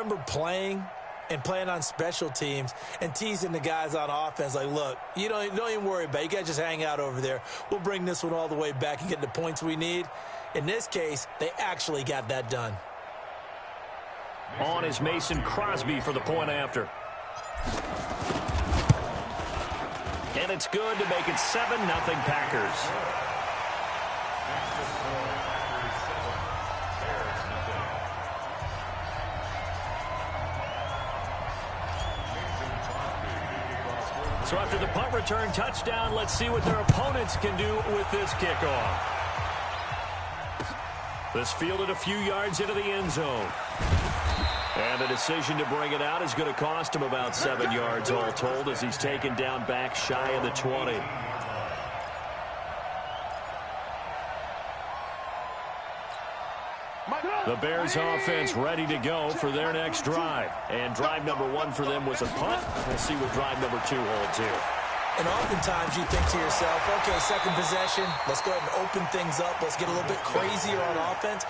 remember playing on special teams and teasing the guys on offense like, look, you don't even worry about it. You guys just hang out over there. We'll bring this one all the way back and get the points we need. In this case, they actually got that done. On is Mason Crosby for the point after. And it's good to make it 7-0 Packers. So after the punt return touchdown, let's see what their opponents can do with this kickoff. This fielded a few yards into the end zone. And the decision to bring it out is going to cost him about 7 yards all told as he's taken down back shy of the 20. The Bears offense ready to go for their next drive. And drive number 1 for them was a punt. We'll see what drive number 2 holds here. And oftentimes you think to yourself, okay, second possession, let's go ahead and open things up. Let's get a little bit crazier on offense.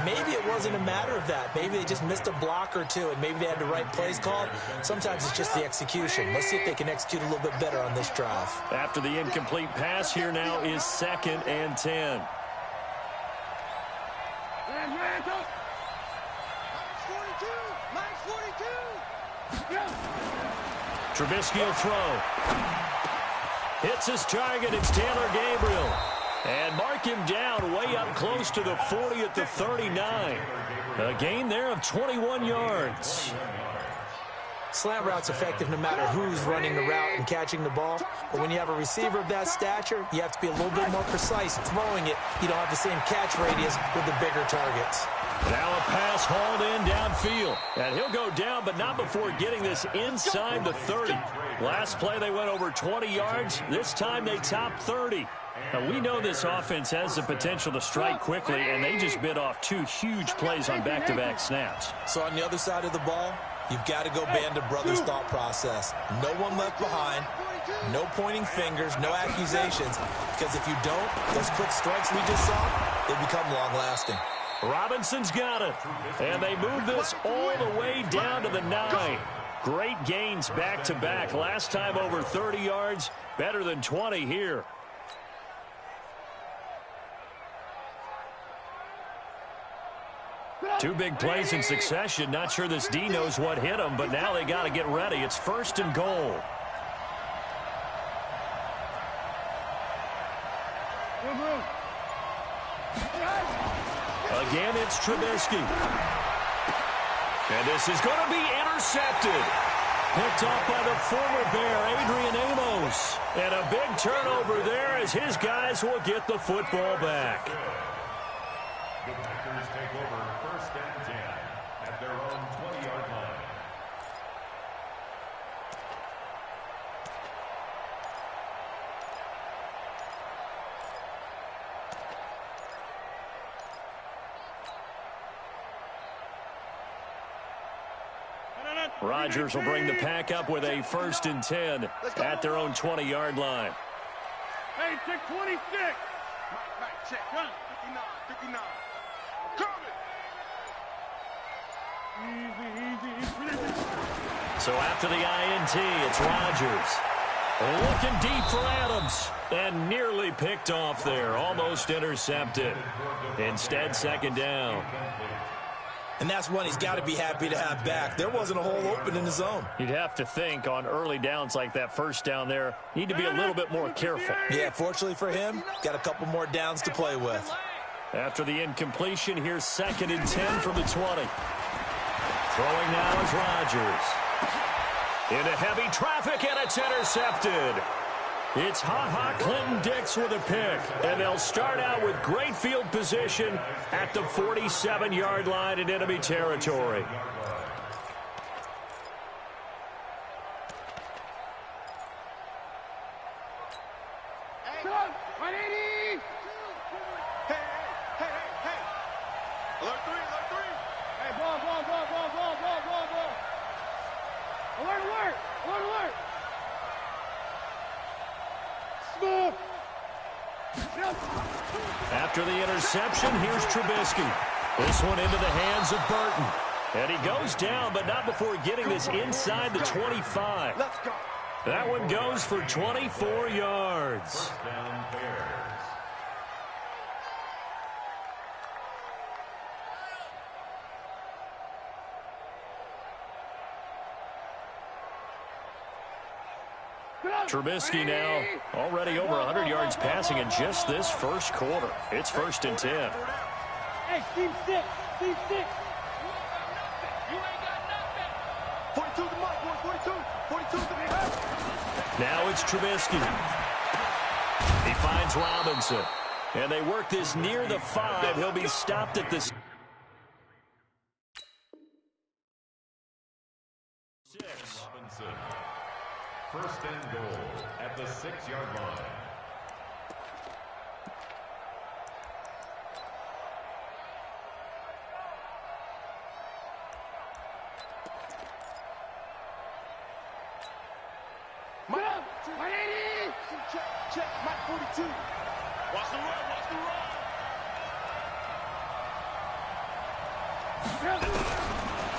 Maybe it wasn't a matter of that. Maybe they just missed a block or two, and maybe they had the right plays called. Sometimes it's just the execution. Let's see if they can execute a little bit better on this drive. After the incomplete pass, here now is 2nd and 10. Trubisky will throw. Hits his target. It's Taylor Gabriel. And mark him down way up close to the 40 at the 39. A gain there of 21 yards. Slant route's effective no matter who's running the route and catching the ball. But when you have a receiver of that stature, you have to be a little bit more precise throwing it. You don't have the same catch radius with the bigger targets. Now a pass hauled in downfield. And he'll go down, but not before getting this inside the 30. Last play they went over 20 yards. This time they topped 30. Now we know this offense has the potential to strike quickly, and they just bit off 2 huge plays on back-to-back snaps. So on the other side of the ball, you've got to go band of brothers thought process. No one left behind. No pointing fingers, no accusations. Because if you don't, those quick strikes we just saw, they become long-lasting. Robinson's got it. And they move this all the way down to the 9. Great gains back-to-back. Last time over 30 yards, better than 20 here. Two big plays in succession. Not sure this D knows what hit him, but now they got to get ready. It's 1st and goal. Again, it's Trubisky. And this is going to be intercepted. Picked off by the former Bear, Adrian Amos. And a big turnover there as his guys will get the football back. The Packers take over 1st and 10 at their own 20-yard line. Rodgers will bring the pack up with a 1st and 10 at their own 20-yard line. Hey, check 26. Check. 59. Easy. So after the INT, it's Rodgers. Looking deep for Adams. And nearly picked off there. Almost intercepted. Instead, 2nd down. And that's one he's got to be happy to have back. There wasn't a hole open in the zone. You'd have to think on early downs like that 1st down there, need to be a little bit more careful. Yeah, fortunately for him, got a couple more downs to play with. After the incompletion, here's 2nd and 10 from the 20. Throwing now is Rodgers. Into heavy traffic, and it's intercepted. It's Ha-Ha Clinton-Dix with a pick, and they'll start out with great field position at the 47-yard line in enemy territory. Hey. Alert 3. Hey, ball. Alert. Smooth. After the interception, here's Trubisky. This one into the hands of Burton. And he goes down, but not before getting this inside the 25. Let's go. That one goes for 24 yards. First down, Bears. Trubisky now already over 100 yards passing in just this first quarter. It's 1st and 10. Hey, team 6. Team 6. You ain't got nothing. 42 to Mike, boy. 42. 42 to me. Now it's Trubisky. He finds Robinson. And they work this near the 5. He'll be stopped at the 6. Robinson. First and goal at the 6-yard line. Mike, 180. Check, Mike 42. Watch the run,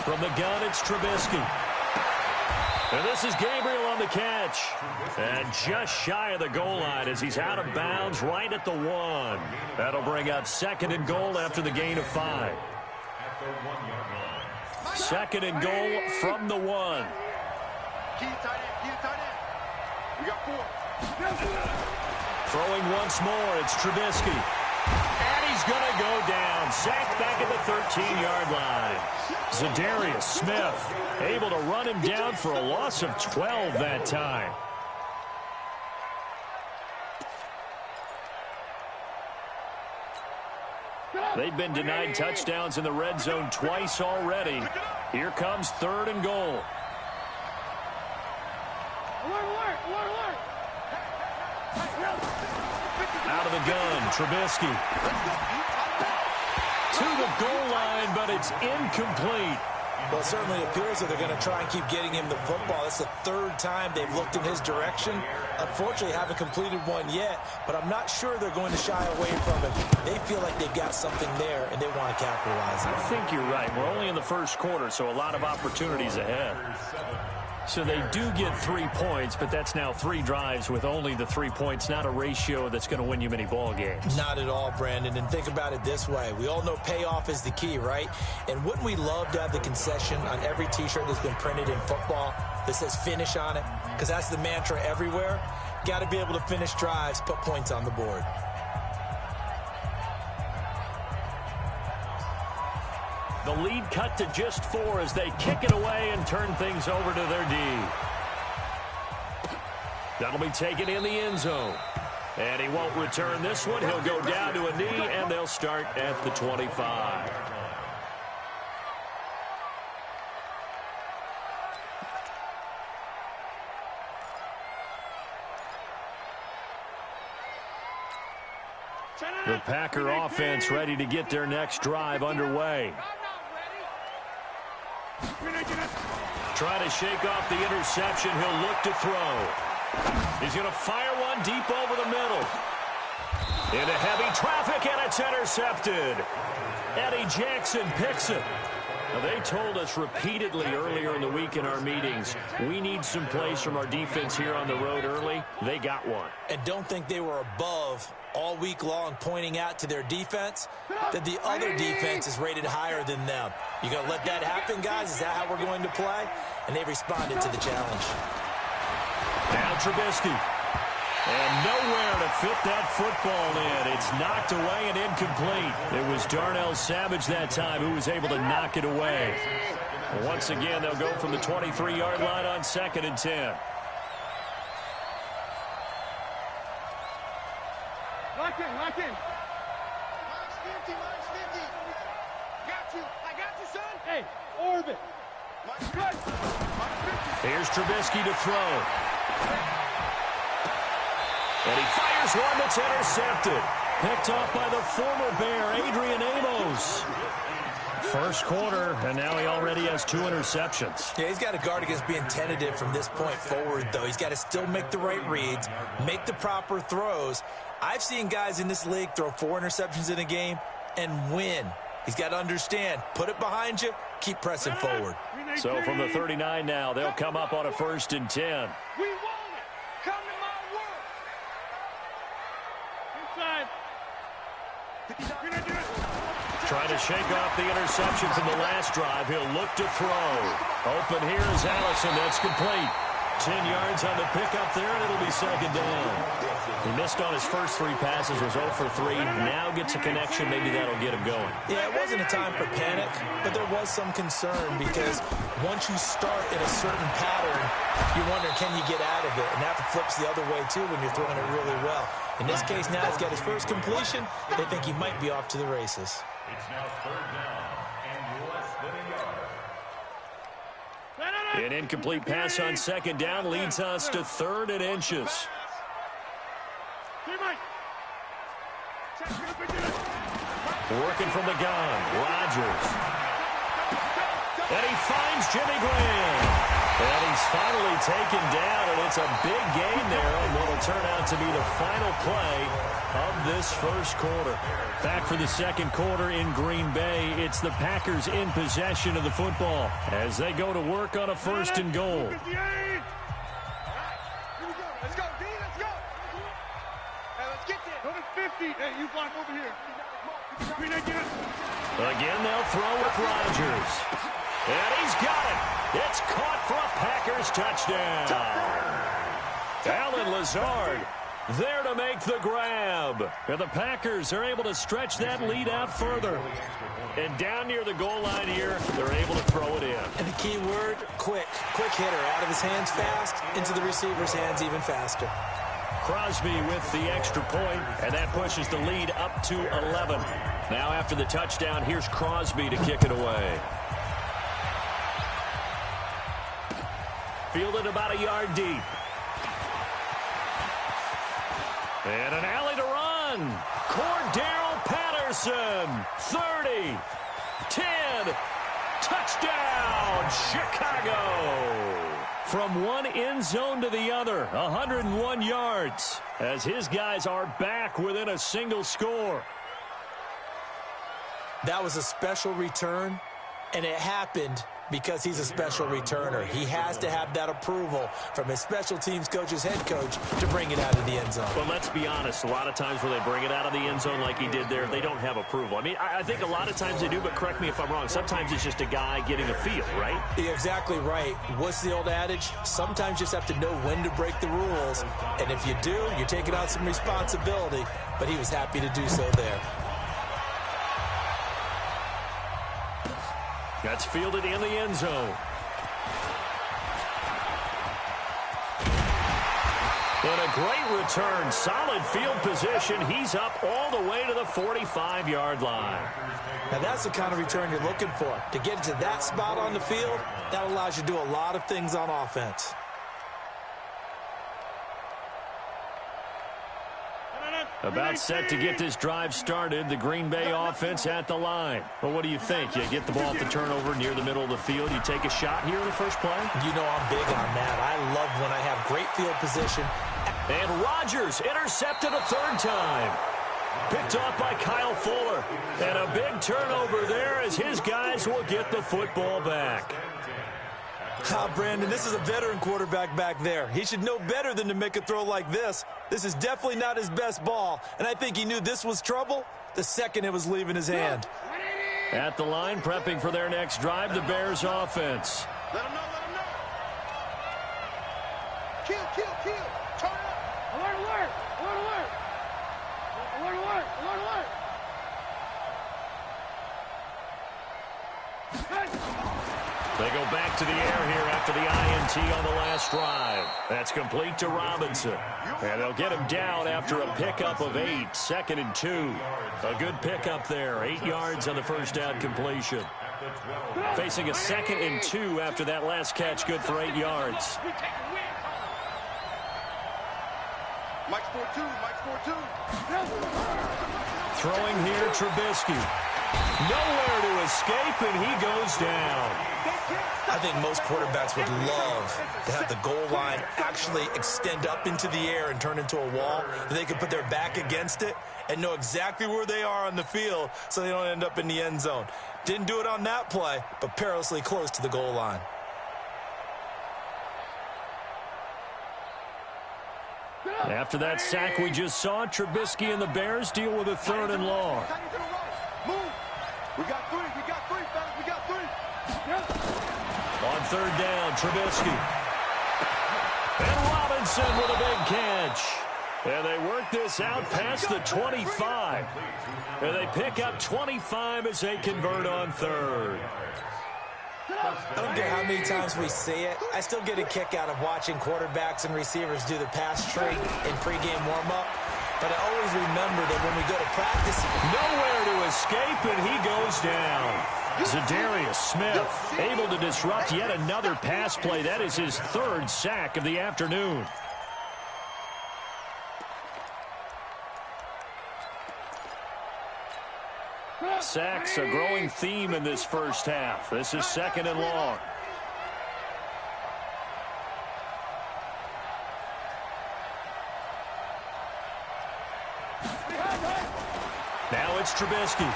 From the gun, it's Trubisky. And this is Gabriel on the catch. And just shy of the goal line as he's out of bounds right at the 1. That'll bring up 2nd and goal after the gain of 5. At the 1-yard line. 2nd and goal from the 1. Key tight end. We got 4. Throwing once more, it's Trubisky. And he's going to go down. Sacked back at the 13-yard line. Zadarius Smith able to run him down for a loss of 12 that time. They've been denied touchdowns in the red zone twice already. Here comes 3rd and goal. Alert. Out of the gun, Trubisky. To the goal line, but it's incomplete. Well, it certainly appears that they're going to try and keep getting him the football. It's the 3rd time they've looked in his direction. Unfortunately, haven't completed one yet, but I'm not sure they're going to shy away from it. They feel like they've got something there, and they want to capitalize on it. I think you're right. We're only in the first quarter, so a lot of opportunities ahead. So they do get 3 points, but that's now 3 drives with only the 3 points, not a ratio that's going to win you many ball games. Not at all, Brandon. And think about it this way. We all know payoff is the key, right? And wouldn't we love to have the concession on every T-shirt that's been printed in football that says finish on it? Because that's the mantra everywhere. Got to be able to finish drives, put points on the board. The lead cut to just 4 as they kick it away and turn things over to their D. That'll be taken in the end zone. And he won't return this one. He'll go down to a knee, and they'll start at the 25. The Packer offense ready to get their next drive underway. Trying to shake off the interception. He'll look to throw. He's going to fire one deep over the middle. Into heavy traffic, and it's intercepted. Eddie Jackson picks it. Now, they told us repeatedly earlier in the week in our meetings, we need some plays from our defense here on the road early. They got one. And don't think they were above all week long pointing out to their defense that the other defense is rated higher than them. You going to let that happen, guys? Is that how we're going to play? And they responded to the challenge. Now Trubisky. And nowhere to fit that football in. It's knocked away and incomplete. It was Darnell Savage that time who was able to knock it away. Once again, they'll go from the 23-yard line on 2nd and 10. Lock in. Mine's 50. I got you, son. Hey, orbit. Mine's 50. Here's Trubisky to throw. And he fires one that's intercepted. Picked off by the former Bear, Adrian Amos. First quarter, and now he already has 2 interceptions. Yeah, he's got to guard against being tentative from this point forward, though. He's got to still make the right reads, make the proper throws. I've seen guys in this league throw 4 interceptions in a game and win. He's got to understand, put it behind you, keep pressing forward. So from the 39 now, they'll come up on a 1st and 10. We want it. Come to my world. Inside. Trying to shake off the interception from the last drive. He'll look to throw. Open here is Allison. That's complete. 10 yards on the pickup there, and it'll be 2nd down. He missed on his first 3 passes, was 0 for 3. Now gets a connection. Maybe that'll get him going. Yeah, it wasn't a time for panic, but there was some concern because once you start in a certain pattern, you wonder, can you get out of it? And that flips the other way, too, when you're throwing it really well. In this case, now he's got his first completion. They think he might be off to the races. It's now 3rd down and less than a yard. An incomplete pass on 2nd down leads us to 3rd and inches. Working from the gun, Rodgers. And he finds Jimmy Graham. And he's finally taken down, and it's a big gain there on what will turn out to be the final play of this first quarter. Back for the 2nd quarter in Green Bay. It's the Packers in possession of the football as they go to work on a 1st and goal. Let's go, D. Let's go. Hey, let's get there. Go to 50. Hey, you block over here. Again, they'll throw with Rodgers. And he's got it. It's caught for a Packers touchdown. Alan Lazard there to make the grab. And the Packers are able to stretch that lead out further. And down near the goal line here, they're able to throw it in. And the key word, quick. Quick hitter. Out of his hands fast, into the receiver's hands even faster. Crosby with the extra point, and that pushes the lead up to 11. Now after the touchdown, here's Crosby to kick it away. Fielded about a yard deep. And an alley to run. Cordero Patterson, 30, 10, touchdown, Chicago. From one end zone to the other, 101 yards, as his guys are back within a single score. That was a special return, and it happened because he's a special returner. He has to have that approval from his special teams coach, his head coach, to bring it out of the end zone. But let's be honest, a lot of times when they bring it out of the end zone like he did there, they don't have approval. I mean, I think a lot of times they do, but correct me if I'm wrong. Sometimes it's just a guy getting a feel, right? You're exactly right. What's the old adage? Sometimes you just have to know when to break the rules. And if you do, you're taking on some responsibility. But he was happy to do so there. That's fielded in the end zone. And a great return. Solid field position. He's up all the way to the 45-yard line. Now, that's the kind of return you're looking for. To get to that spot on the field, that allows you to do a lot of things on offense. About set to get this drive started. The Green Bay offense at the line. Well, what do you think? You get the ball at the turnover near the middle of the field. You take a shot here in the first play? You know I'm big on that. I love when I have great field position. And Rodgers intercepted a 3rd time. Picked off by Kyle Fuller. And a big turnover there as his guys will get the football back. Brandon, this is a veteran quarterback back there. He should know better than to make a throw like this. This is definitely not his best ball, and I think he knew this was trouble the second it was leaving his hand. At the line, prepping for their next drive, the Bears offense. Let him know, let him know. Kill, kill, kill. Turn it up. Alert, alert. Alert, alert. Alert, alert. Alert, alert. They go back to the air here after the INT on the last drive. That's complete to Robinson. And they'll get him down after a pickup of 8, 2nd and 2. A good pickup there, 8 yards on the first down completion. Facing a 2nd and 2 after that last catch, good for 8 yards. Mike's 4-2, Mike's 4-2. Throwing here, Trubisky. Nowhere to escape, and he goes down. I think most quarterbacks would love to have the goal line actually extend up into the air and turn into a wall. They can put their back against it and know exactly where they are on the field so they don't end up in the end zone. Didn't do it on that play, but perilously close to the goal line. After that sack we just saw, Trubisky and the Bears deal with a 3rd and long. Move. We got three, fellas. We got three. On 3rd down, Trubisky. And Robinson with a big catch. And they work this out past the 25. And they pick up 25 as they convert on 3rd. I don't care how many times we see it. I still get a kick out of watching quarterbacks and receivers do the pass tree in pregame warm-up. But I always remember that when we go to practice, nowhere to escape, and he goes down. Zadarius Smith able to disrupt yet another pass play. That is his 3rd sack of the afternoon. Sacks, a growing theme in this first half. This is 2nd and long. Now it's Trubisky.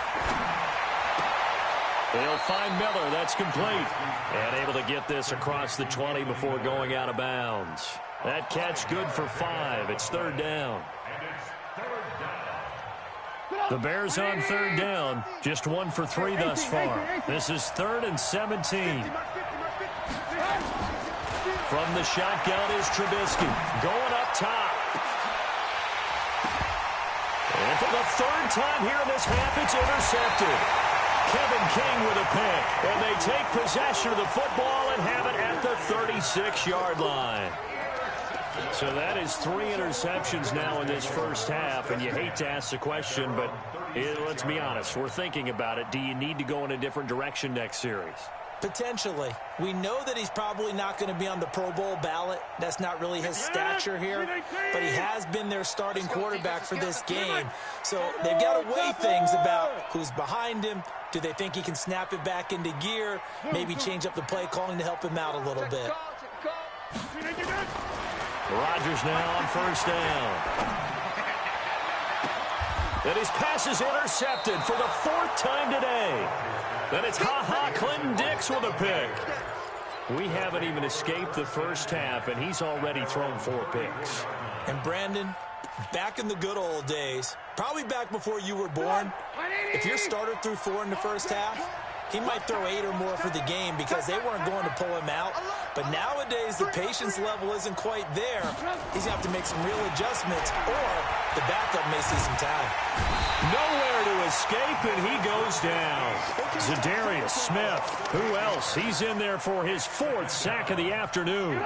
They'll find Miller. That's complete. And able to get this across the 20 before going out of bounds. That catch good for 5. It's 3rd down. The Bears on 3rd down. Just 1 for 3 thus far. This is 3rd and 17. From the shotgun is Trubisky. Going up top. And for the 3rd time here in this half, it's intercepted. Kevin King with a pick. And they take possession of the football and have it at the 36-yard line. So that is 3 interceptions now in this first half, and you hate to ask the question, but let's be honest, we're thinking about it. Do you need to go in a different direction next series? potentially. We know that he's probably not going to be on the Pro Bowl ballot. That's not really his stature here. But he has been their starting quarterback for this game. So they've got to weigh things about who's behind him. Do they think he can snap it back into gear? Maybe change up the play calling to help him out a little bit. Rodgers now on first down. And his pass is intercepted for the fourth time today. Then it's Clinton Dix with a pick. We haven't even escaped the first half, and he's already thrown 4 picks. And Brandon, back in the good old days, probably back before you were born, if your starter threw 4 in the first half, he might throw 8 or more for the game because they weren't going to pull him out. But nowadays, the patience level isn't quite there. He's going to have to make some real adjustments, or the backup may see some time. Nowhere to escape, and he goes down. Zadarius Smith. Who else? He's in there for his 4th sack of the afternoon.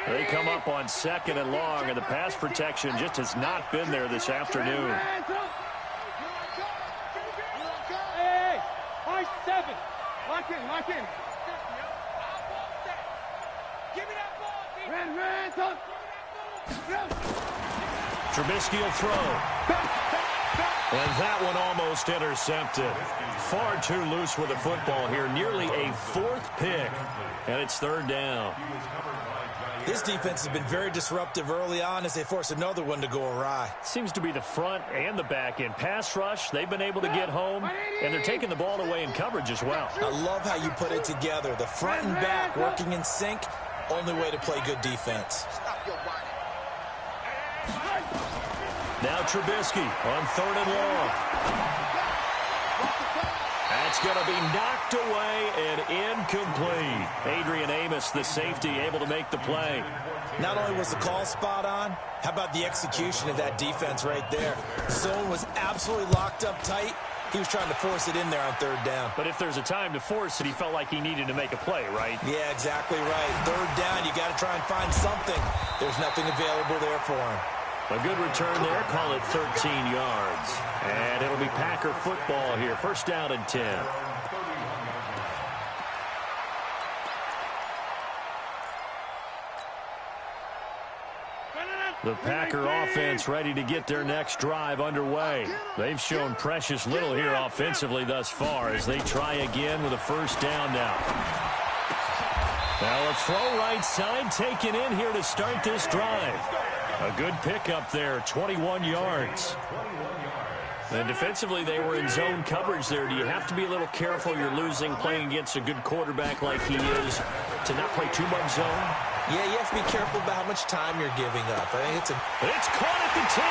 They come up on 2nd and long, and the pass protection just has not been there this afternoon. Hey, 7. Lock in, lock in. Give me that ball, Trubisky will throw. And that one almost intercepted. Far too loose with the football here. Nearly a 4th pick. And it's 3rd down. This defense has been very disruptive early on as they force another one to go awry. Seems to be the front and the back end. Pass rush, they've been able to get home, and they're taking the ball away in coverage as well. I love how you put it together. The front and back working in sync, only way to play good defense. Now Trubisky on 3rd and long. That's going to be knocked away and incomplete. Adrian Amos, the safety, able to make the play. Not only was the call spot on, how about the execution of that defense right there? Zone was absolutely locked up tight. He was trying to force it in there on 3rd down. But if there's a time to force it, he felt like he needed to make a play, right? Yeah, exactly right. 3rd down, you got to try and find something. There's nothing available there for him. A good return there, call it 13 yards. And it'll be Packer football here. 1st down and 10. The Packer offense ready to get their next drive underway. They've shown precious little here offensively thus far as they try again with a 1st down now. Now a throw right side taken in here to start this drive. A good pickup there, 21 yards. And defensively, they were in zone coverage there. Do you have to be a little careful? You're losing playing against a good quarterback like he is to not play too much zone? Yeah, you have to be careful about how much time you're giving up. I think It's caught at the 10.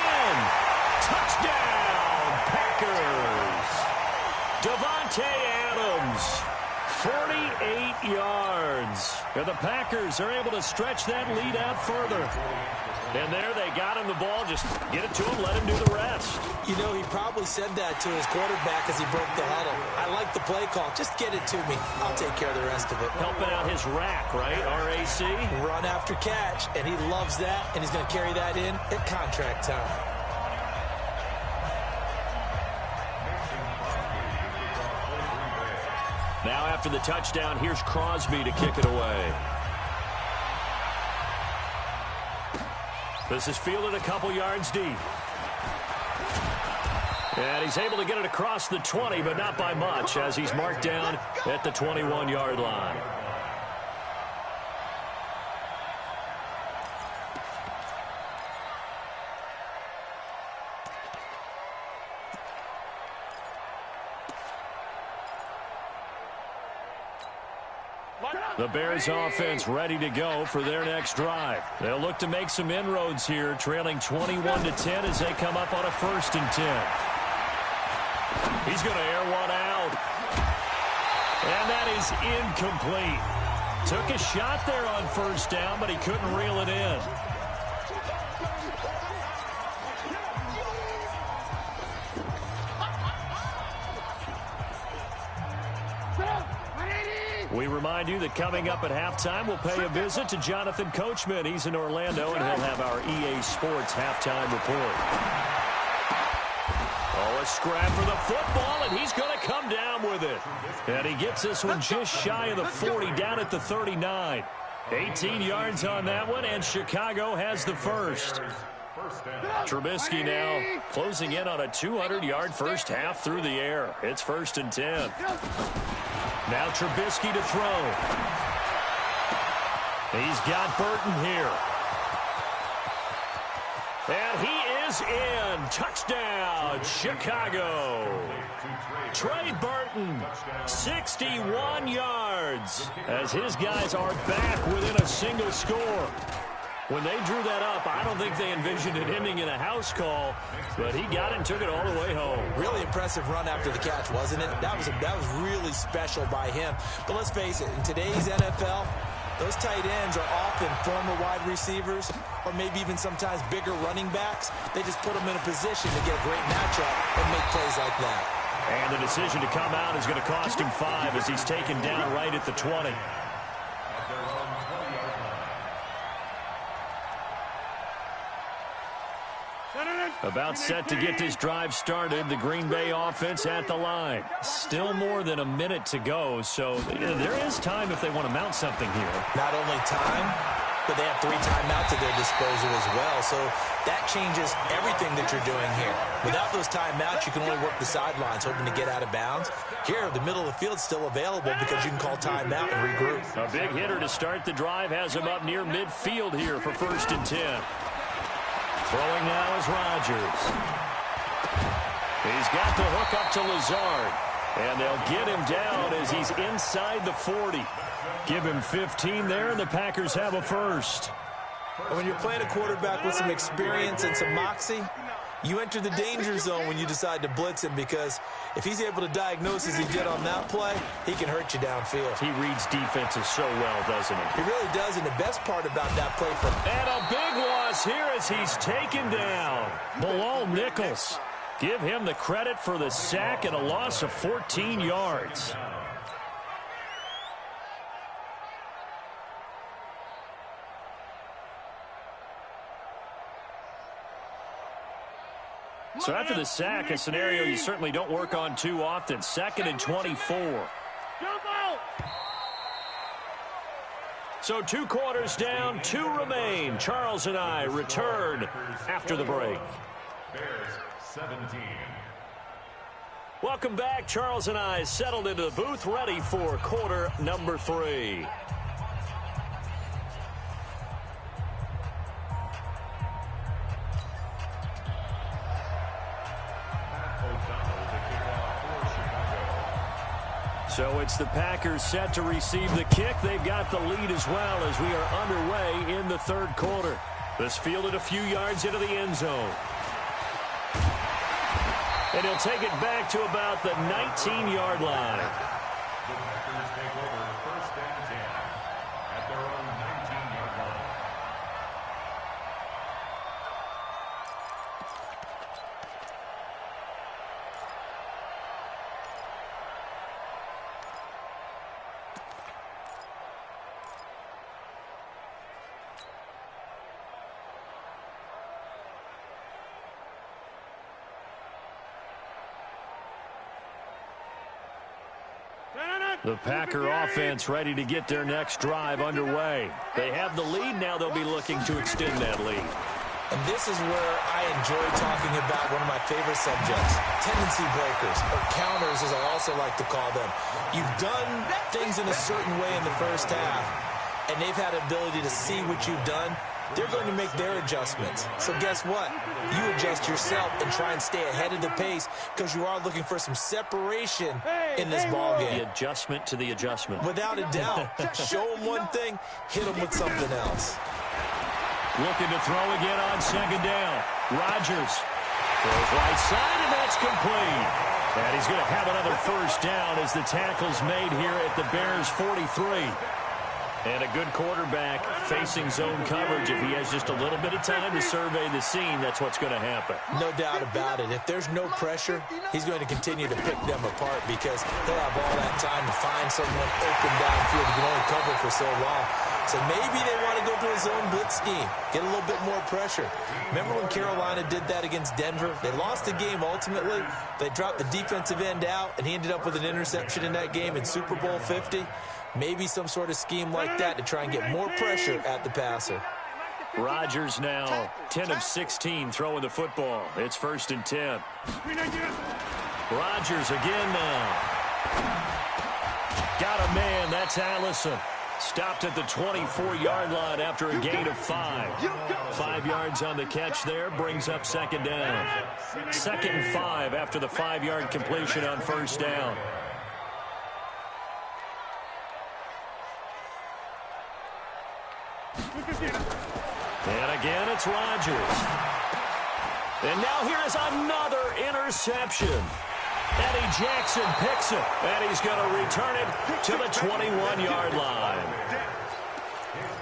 Touchdown, Packers. Devontae Adams, 48 yards. And the Packers are able to stretch that lead out further. And there they got him the ball. Just get it to him, let him do the rest. You know, he probably said that to his quarterback as he broke the huddle. I like the play call. Just get it to me. I'll take care of the rest of it. Helping out his rack, right? RAC. Run after catch, and he loves that, and he's going to carry that in at contract time. Now after the touchdown, here's Crosby to kick it away. This is fielded a couple yards deep. And he's able to get it across the 20, but not by much, as he's marked down at the 21-yard line. The Bears offense ready to go for their next drive. They'll look to make some inroads here, trailing 21-10 as they come up on a 1st and 10. He's going to air one out. And that is incomplete. Took a shot there on 1st down, but he couldn't reel it in. We remind you that coming up at halftime, we'll pay a visit to Jonathan Coachman. He's in Orlando, and he'll have our EA Sports halftime report. Oh, a scrap for the football, and he's going to come down with it. And he gets this one just shy of the 40, down at the 39. 18 yards on that one, and Chicago has the first. Trubisky now closing in on a 200-yard first half through the air. It's 1st and 10. Now Trubisky to throw. He's got Burton here. And he is in. Touchdown, Chicago. Trey Burton, 61 yards, as his guys are back within a single score. When they drew that up, I don't think they envisioned it ending in a house call, but he got it and took it all the way home. Really impressive run after the catch, wasn't it? That was really special by him. But let's face it, in today's NFL, those tight ends are often former wide receivers or maybe even sometimes bigger running backs. They just put them in a position to get a great matchup and make plays like that. And the decision to come out is going to cost him 5 as he's taken down right at the 20. About set to get this drive started. The Green Bay offense at the line. Still more than a minute to go, so there is time if they want to mount something here. Not only time, but they have 3 timeouts at their disposal as well, so that changes everything that you're doing here. Without those timeouts, you can only work the sidelines, hoping to get out of bounds. Here, the middle of the field's still available because you can call timeout and regroup. A big hitter to start the drive has him up near midfield here for 1st and 10. Throwing now is Rodgers. He's got the hook up to Lazard. And they'll get him down as he's inside the 40. Give him 15 there, and the Packers have a first. When you're playing a quarterback with some experience and some moxie, you enter the danger zone when you decide to blitz him, because if he's able to diagnose as he did on that play, he can hurt you downfield. He reads defenses so well, doesn't he? He really does, and the best part about that play for... And a big loss here as he's taken down. Bilal Nichols. Give him the credit for the sack and a loss of 14 yards. So after the sack, a scenario you certainly don't work on too often. 2nd and 24. So 2 quarters down, 2 remain. Charles and I return after the break. Bears 17. Welcome back. Charles and I settled into the booth, ready for quarter number 3. So it's the Packers set to receive the kick. They've got the lead as well as we are underway in the third quarter. This fielded a few yards into the end zone. And he'll take it back to about the 19-yard line. The Packers take over first and 10 at their own 19-yard line. The Packer offense ready to get their next drive underway. They have the lead. Now they'll be looking to extend that lead. And this is where I enjoy talking about one of my favorite subjects, tendency breakers, or counters as I also like to call them. You've done things in a certain way in the first half, and they've had the ability to see what you've done. They're going to make their adjustments. So guess what? You adjust yourself and try and stay ahead of the pace because you are looking for some separation in this ballgame. The adjustment to the adjustment. Without a doubt. Show them one thing, hit them with something else. Looking to throw again on second down. Rodgers throws right side, and that's complete. And he's going to have another first down as the tackle's made here at the Bears' 43. And a good quarterback facing zone coverage. If he has just a little bit of time to survey the scene, that's what's going to happen. No doubt about it. If there's no pressure, he's going to continue to pick them apart because he'll have all that time to find someone open downfield. He can only cover for so long. So maybe they want to go to a zone blitz scheme, get a little bit more pressure. Remember when Carolina did that against Denver? They lost the game ultimately. They dropped the defensive end out, and he ended up with an interception in that game in Super Bowl 50. Maybe some sort of scheme like that to try and get more pressure at the passer. Rodgers now 10 of 16 throwing the football. It's first and 10. Rodgers again now. Got a man. That's Allison. Stopped at the 24-yard line after a gain of 5. 5 yards on the catch there. Brings up second down. 2nd and 5 after the 5-yard completion on first down. And again, it's Rodgers. And now here is another interception. Eddie Jackson picks it, and he's going to return it to the 21-yard line.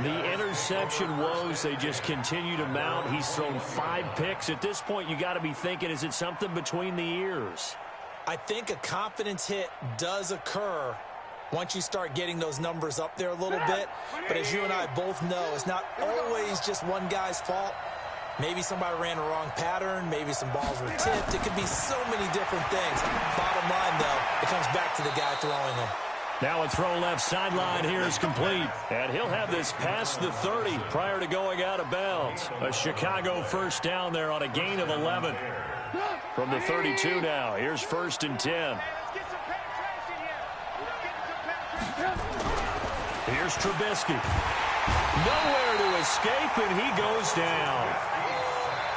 The interception woes, they just continue to mount. He's thrown 5 picks. At this point, you got to be thinking, is it something between the ears? I think a confidence hit does occur once you start getting those numbers up there a little bit. But as you and I both know, it's not always just one guy's fault. Maybe somebody ran a wrong pattern. Maybe some balls were tipped. It could be so many different things. Bottom line, though, it comes back to the guy throwing them. Now a throw left sideline here is complete. And he'll have this past the 30 prior to going out of bounds. A Chicago first down there on a gain of 11. From the 32 now, here's first and 10. Here's Trubisky. Nowhere to escape, and he goes down.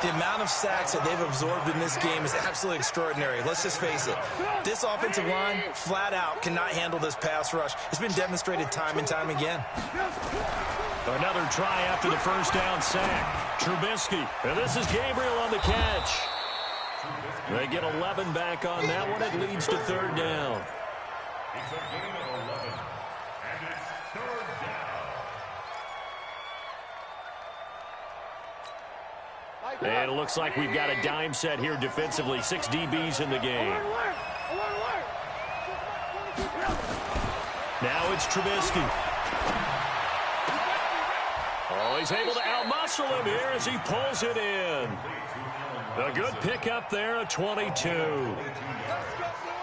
The amount of sacks that they've absorbed in this game is absolutely extraordinary. Let's just face it. This offensive line, flat out, cannot handle this pass rush. It's been demonstrated time and time again. Another try after the first down sack. Trubisky. And this is Gabriel on the catch. They get 11 back on that one. It leads to third down. It's a gain of 11, and it's third down. And it looks like we've got a dime set here defensively. 6 DBs in the game. Now it's Trubisky. Oh, he's able to outmuscle him here as he pulls it in. A good pickup there at 22.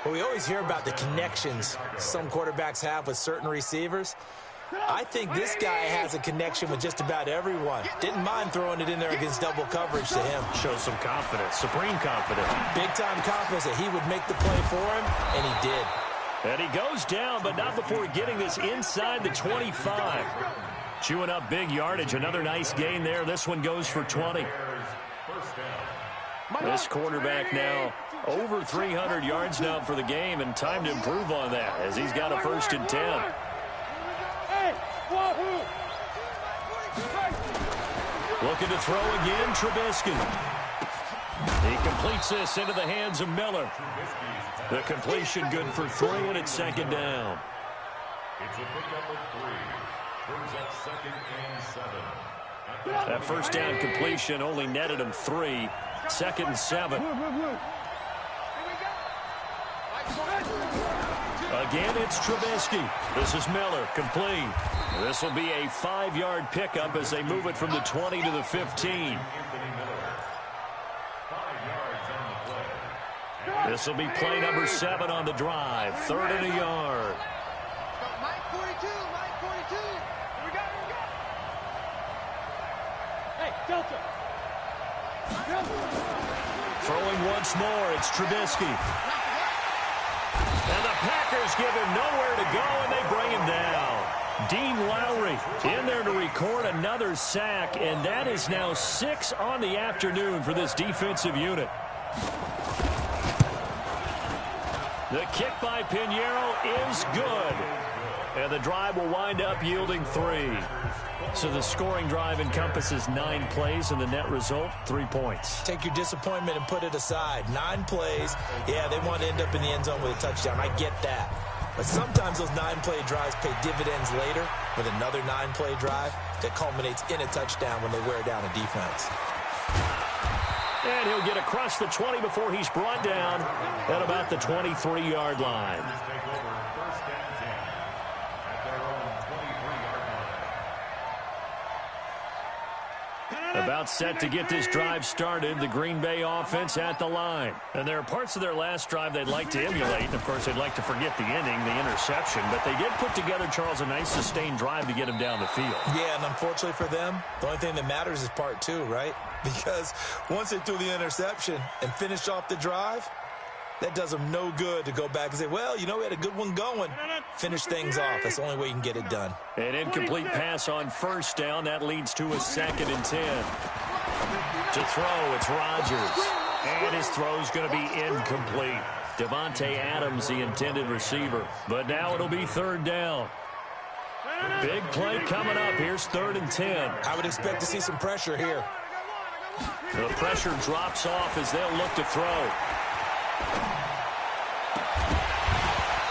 Well, we always hear about the connections some quarterbacks have with certain receivers. I think this guy has a connection with just about everyone. Didn't mind throwing it in there against double coverage to him. Shows some confidence, supreme confidence. Big-time confidence that he would make the play for him, and he did. And he goes down, but not before getting this inside the 25. Chewing up big yardage. Another nice gain there. This one goes for 20. This quarterback now Over 300 yards now for the game, and time to improve on that as he's got a 1st and 10. Looking to throw again, Trubisky. He completes this into the hands of Miller. The completion good for 3, and it's 2nd down. It's a pickup of 3. Brings up 2nd and 7. That 1st down completion only netted him 3. 2nd and 7. Again, it's Trubisky. This is Miller, complete. This will be a 5-yard pickup as they move it from the 20 to the 15. This will be play number 7 on the drive. 3rd and a yard. Mike 42, Mike 42. We got it. Hey, Delta. Throwing once more, it's Trubisky. And the Packers give him nowhere to go, and they bring him down. Dean Lowry in there to record another sack, and that is now 6 on the afternoon for this defensive unit. The kick by Pinheiro is good. And the drive will wind up yielding 3. So the scoring drive encompasses 9 plays, and the net result, 3 points. Take your disappointment and put it aside. 9 plays. Yeah, they want to end up in the end zone with a touchdown. I get that. But sometimes those 9-play drives pay dividends later with another 9-play drive that culminates in a touchdown when they wear down a defense. And he'll get across the 20 before he's brought down at about the 23-yard line. About set to get this drive started, the Green Bay offense at the line. And there are parts of their last drive they'd like to emulate. And, of course, they'd like to forget the ending, the interception. But they did put together, Charles, a nice sustained drive to get him down the field. Yeah, and unfortunately for them, the only thing that matters is part 2, right? Because once they threw the interception and finished off the drive, that does them no good to go back and say, well, you know, we had a good one going. Finish things off. That's the only way you can get it done. An incomplete pass on 1st down. That leads to a 2nd and 10. To throw, it's Rodgers. And his throw's going to be incomplete. Devontae Adams, the intended receiver. But now it'll be 3rd down. Big play coming up. Here's 3rd and 10. I would expect to see some pressure here. The pressure drops off as they'll look to throw.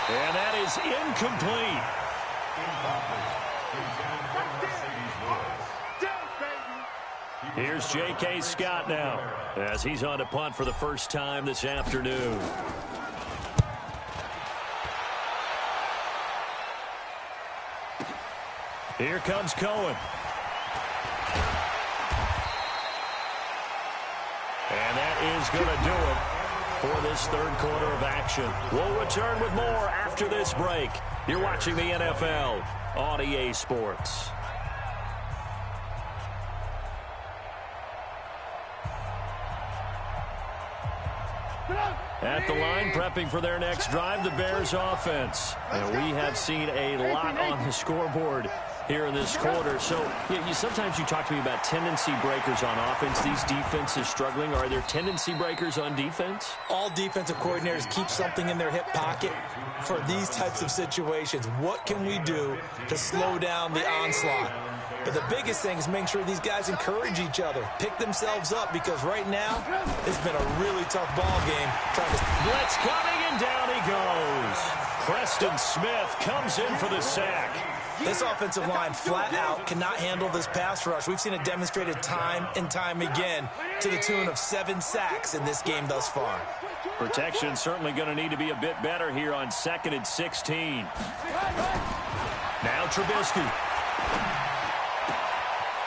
And that is incomplete. Here's J.K. Scott now as he's on to punt for the first time this afternoon. Here comes Cohen. And that is going to do it for this 3rd quarter of action. We'll return with more after this break. You're watching the NFL on EA Sports. At the line, prepping for their next drive, the Bears offense. And we have seen a lot on the scoreboard here in this quarter. So sometimes you talk to me about tendency breakers on offense. These defenses struggling. Are there tendency breakers on defense? All defensive coordinators keep something in their hip pocket for these types of situations. What can we do to slow down the onslaught? But the biggest thing is making sure these guys encourage each other, pick themselves up, because right now it's been a really tough ball game. Blitz coming, and down he goes. Preston Smith comes in for the sack. This offensive line flat out cannot handle this pass rush. We've seen it demonstrated time and time again to the tune of 7 sacks in this game thus far. Protection certainly going to need to be a bit better here on 2nd and 16. Now Trubisky.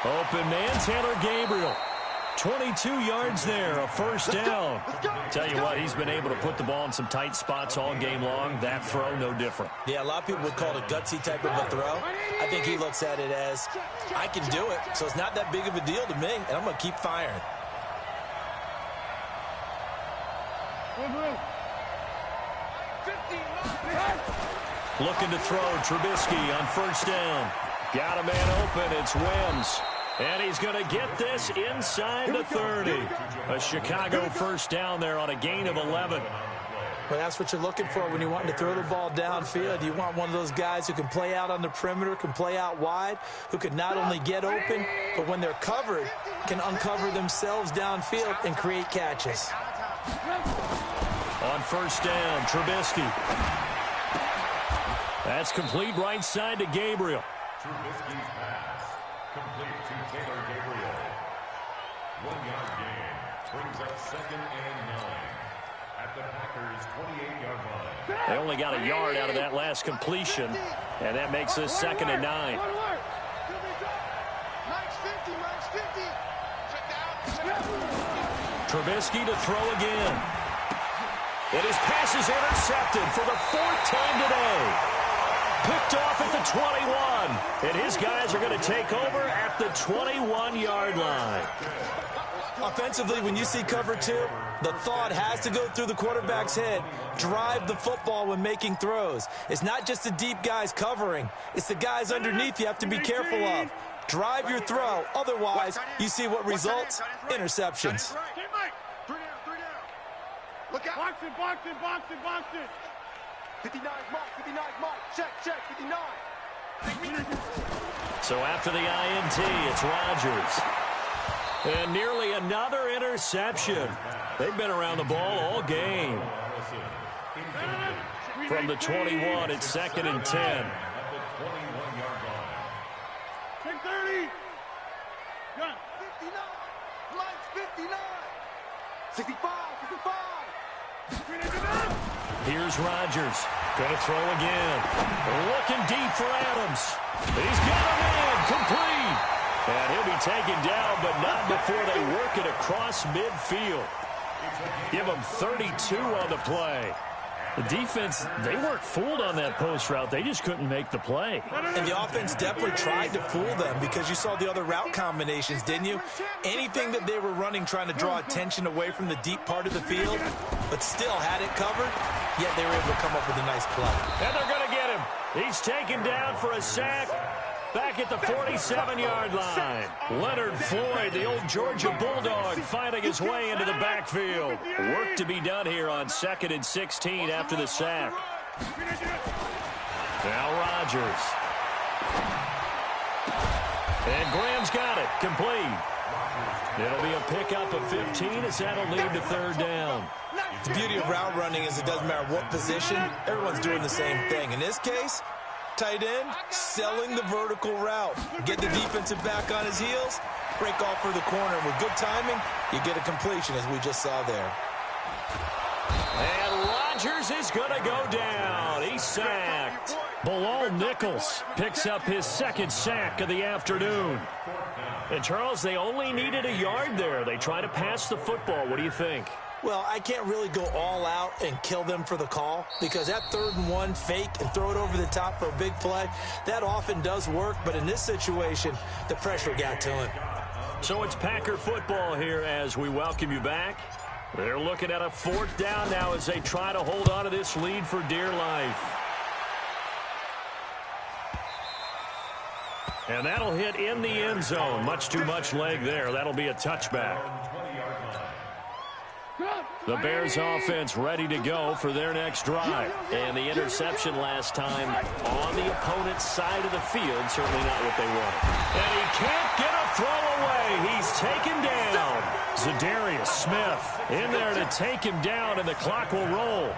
Open man, Taylor Gabriel. 22 yards there, a 1st down. Tell you what, he's been able to put the ball in some tight spots all game long. That throw, no different. Yeah, a lot of people would call it a gutsy type of a throw. I think he looks at it as, I can do it, so it's not that big of a deal to me, and I'm going to keep firing. Looking to throw, Trubisky on 1st down. Got a man open, it's Wims. And he's going to get this inside the 30. A Chicago first down there on a gain of 11. Well, that's what you're looking for when you're wanting to throw the ball downfield. You want one of those guys who can play out on the perimeter, can play out wide, who can not only get open, but when they're covered, can uncover themselves downfield and create catches. On first down, Trubisky. That's complete right side to Gabriel. Trubisky's pass. Complete to Taylor Gabriel. 1-yard gain. Brings up 2nd and 9. At the Packers' 28-yard line. They only got a yard out of that last completion, and that makes this 2nd and 9. Trubisky to throw again. And his pass is intercepted for the 4th time today. Picked off at the 21. And his guys are going to take over at the 21-yard line. Offensively, when you see cover 2, the thought has to go through the quarterback's head. Drive the football when making throws. It's not just the deep guys covering. It's the guys underneath you have to be careful of. Drive your throw. Otherwise, you see what results? Interceptions. Look out. Box it, box it, box it, box it. 59 mark, 59 mark. Check, 59. So after the INT, it's Rodgers. And nearly another interception. They've been around the ball all game. From the 21, it's 2nd and 10. At the 21-yard line. 10-30. 59. Lights 59. 65, 65. Here's Rodgers. Going to throw again. Looking deep for Adams. He's got him in. Complete. And he'll be taken down, but not before they work it across midfield. Give him 32 on the play. The defense, they weren't fooled on that post route. They just couldn't make the play. And the offense definitely tried to fool them because you saw the other route combinations, didn't you? Anything that they were running trying to draw attention away from the deep part of the field, but still had it covered, yet they were able to come up with a nice play. And they're going to get him. He's taken down for a sack. Back at the 47-yard line. Leonard Floyd, the old Georgia Bulldog, finding his way into the backfield. Work to be done here on 2nd and 16 after the sack. Now Rodgers. And Graham's got it. Complete. It'll be a pickup of 15 as that'll lead to 3rd down. The beauty of route running is it doesn't matter what position. Everyone's doing the same thing. In this case, tight end, selling the vertical route. Get the defensive back on his heels, break off for the corner. And with good timing, you get a completion, as we just saw there. And Rodgers is going to go down. He's sacked. Bilal Nichols picks up his 2nd sack of the afternoon. And, Charles, they only needed a yard there. They try to pass the football. What do you think? Well, I can't really go all out and kill them for the call because that 3rd and 1 fake and throw it over the top for a big play, that often does work. But in this situation, the pressure got to him. So it's Packer football here as we welcome you back. They're looking at a 4th down now as they try to hold on to this lead for dear life. And that'll hit in the end zone. Much too much leg there. That'll be a touchback. The Bears offense ready to go for their next drive. And the interception last time on the opponent's side of the field, certainly not what they wanted. And he can't get a throw away. He's taken down. Zadarius Smith in there to take him down, and the clock will roll.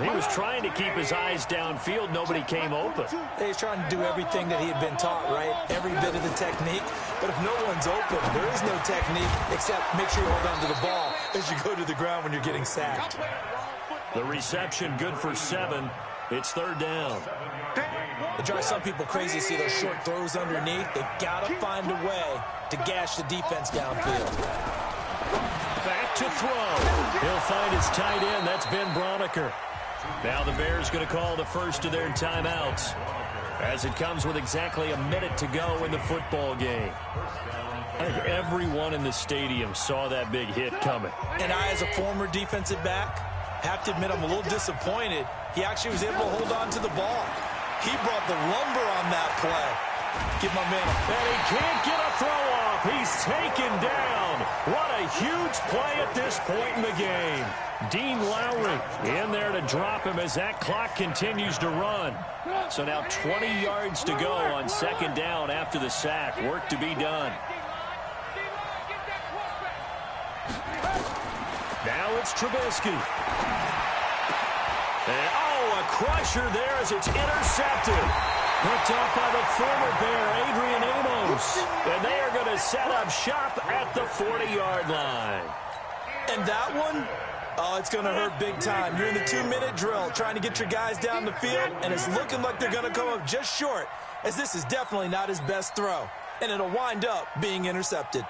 He was trying to keep his eyes downfield. Nobody came open. He's trying to do everything that he had been taught, right? Every bit of the technique. But if no one's open, there is no technique except make sure you hold on to the ball as you go to the ground when you're getting sacked. The reception good for 7. It's 3rd down. It drives some people crazy to see those short throws underneath. They've got to find a way to gash the defense downfield. Back to throw. He'll find his tight end. That's Ben Broniker. Now the Bears going to call the first of their timeouts as it comes with exactly a minute to go in the football game. I think everyone in the stadium saw that big hit coming. And I, as a former defensive back, have to admit I'm a little disappointed. He actually was able to hold on to the ball. He brought the lumber on that play. Give my man a... And he can't get a throw off. He's taken down. What a huge play at this point in the game. Dean Lowry in there to drop him as that clock continues to run. So now 20 yards to go on second down after the sack. Work to be done. Now it's Trubisky. And, oh, a crusher there as it's intercepted. Picked up by the former Bear, Adrian Amos. And they are going to set up shop at the 40-yard line. And that one, oh, it's going to hurt big time. You're in the 2-minute drill trying to get your guys down the field, and it's looking like they're going to come up just short, as this is definitely not his best throw. And it'll wind up being intercepted.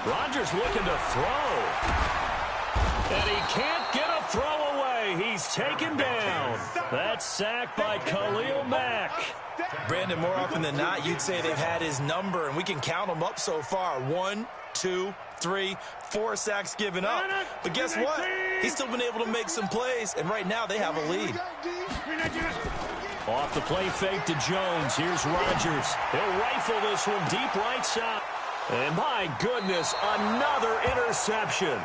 Rodgers looking to throw. And he can't get a throw away. He's taken down. That's sacked by Khalil Mack. Brandon, more often than not, you'd say they've had his number, and we can count them up so far. 1, 2, 3, 4 sacks given up. But guess what? He's still been able to make some plays, and right now they have a lead. Off the play fake to Jones. Here's Rodgers. He'll rifle this one deep right side. And my goodness, another interception.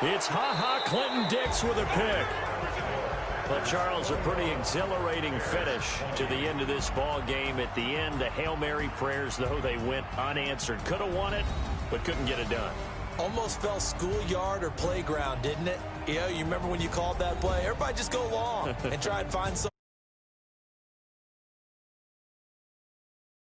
It's Ha-Ha Clinton-Dix with a pick. Well, Charles, a pretty exhilarating finish to the end of this ball game. At the end, the Hail Mary prayers, though, they went unanswered. Could have won it, but couldn't get it done. Almost felt schoolyard or playground, didn't it? You know, you remember when you called that play? Everybody just go long and try and find some.